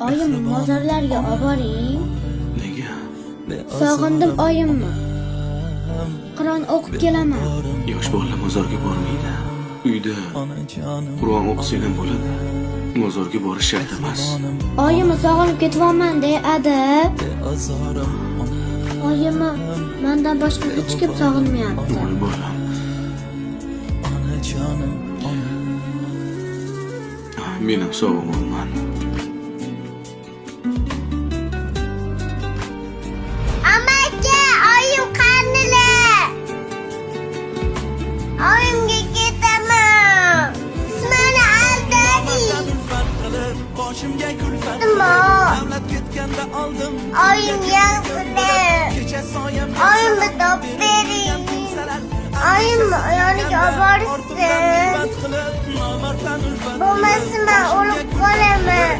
Oyim mozorlarga olib boring. Nega? Sog'indim oyimni. Qur'on o'qib kelaman. Yosh bolalar mozorga bormaydi. Uyda Qur'on o'qisang ham bo'ladi. Mozorga borish shart emas. Oyimni sog'inib ketyapman adi. Oyimni mendan boshqa hech kim sog'inmayapti. Voy bolam. Men ham sog'inman. Amaki, oyim qanila. Oyimga ketaman. Siz meni aldading. Nima? Oyim yaxshi. Oyimni topib bering. Oyimni yoniga olib borsin. Bo'lmasa men o'lib qolaman.